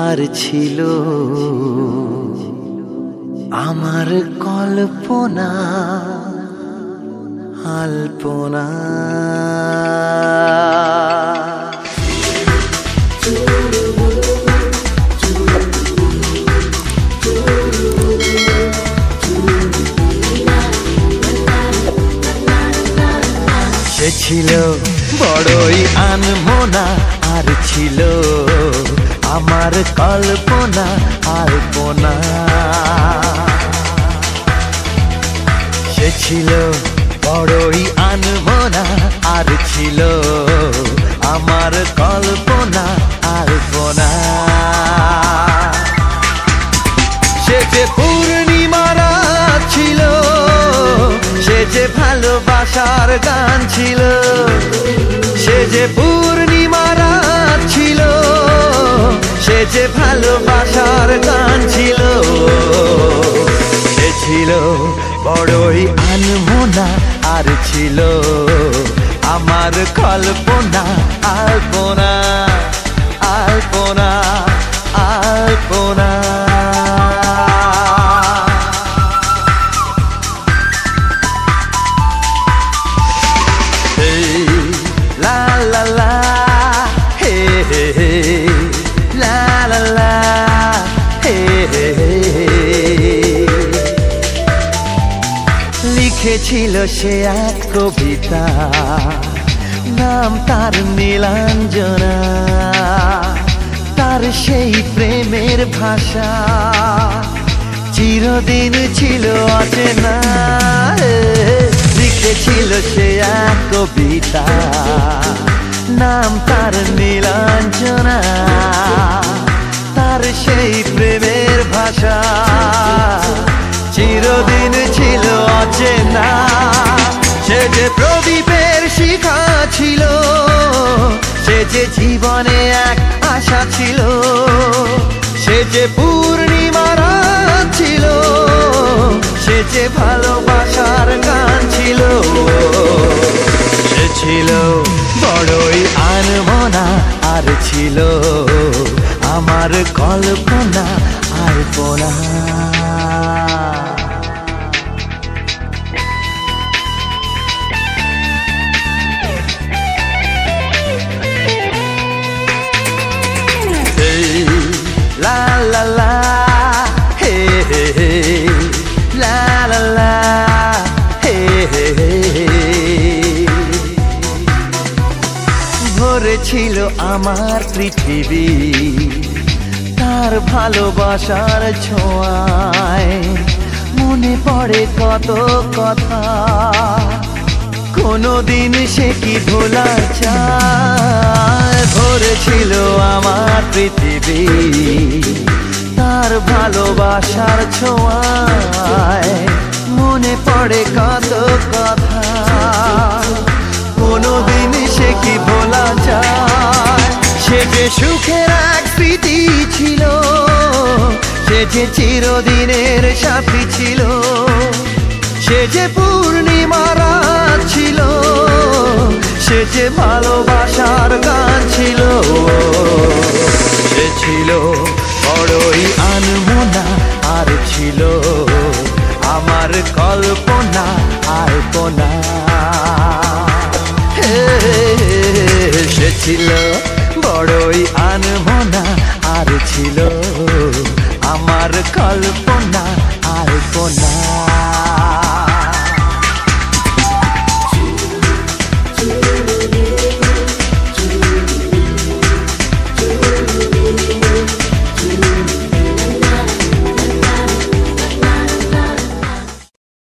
আর ছিল আমার কল্পনা আলপনা। সে ছিল বড়ই আনমনা আর ছিল আমার কল্পনা আলপনা। সে ছিল বড়ই আনমনা আর ছিল আমার কল্পনা আলপনা। সে যে পূর্ণিমা রাত ছিল, সে যে ভালোবাসার গান ছিল, সে যে পূর্ণিমা রাত ছিল, সে যে ভালোবাসার গান ছিল। সে ছিল বড়ই আনমনা আর ছিল আমার কল্পনা আলপনা আলপনা আলপনা। La la la, hey hey hey, la la la, hey hey hey। লিখেছিল সে এক কবিতা, নাম তার নীলাঞ্জনা। তার সেই প্রেমের ভাষা চিরদিন ছিল অচেনা। লিখেছিল সে এক কবিতা, নাম তার নীলাঞ্জনা। তার সেই প্রেমের ভাষা চিরদিন ছিল অচেনা। সে যে প্রদীপের শিখা ছিল, সে যে জীবনে এক আশা ছিল, সে যে পূর্ণিমা রাত ছিল, সে যে ভালোবাসার গান ছিল। সে ছিল বড়ই আনমনা আর ছিল আমার কল্পনা আলপনা। La la la, hey hey hey, la la la, hey hey hey। ভরেছিল আমার পৃথিবী তার ভালোবাসার ছোঁয়ায়। মনে পড়ে কত কথা, কোনদিন সে কি ভোলা যায়। ভরেছিল আমার পৃথিবী তার ভালোবাসার ছোঁয়ায়। মনে পড়ে কত কথা, কোনদিন সে কি ভোলা যায়। সে যে সুখের এক স্মৃতি ছিল, সে যে চিরদিনের সাথী ছিল, সে যে পূর্ণিমা রাত ছিল, সে যে ভালোবাসার গান ছিল। সে ছিল বড়ই আনমনা আর ছিল আমার কল্পনা আলপনা। সে ছিল বড়ই আনমনা আর ছিল আমার কল্পনা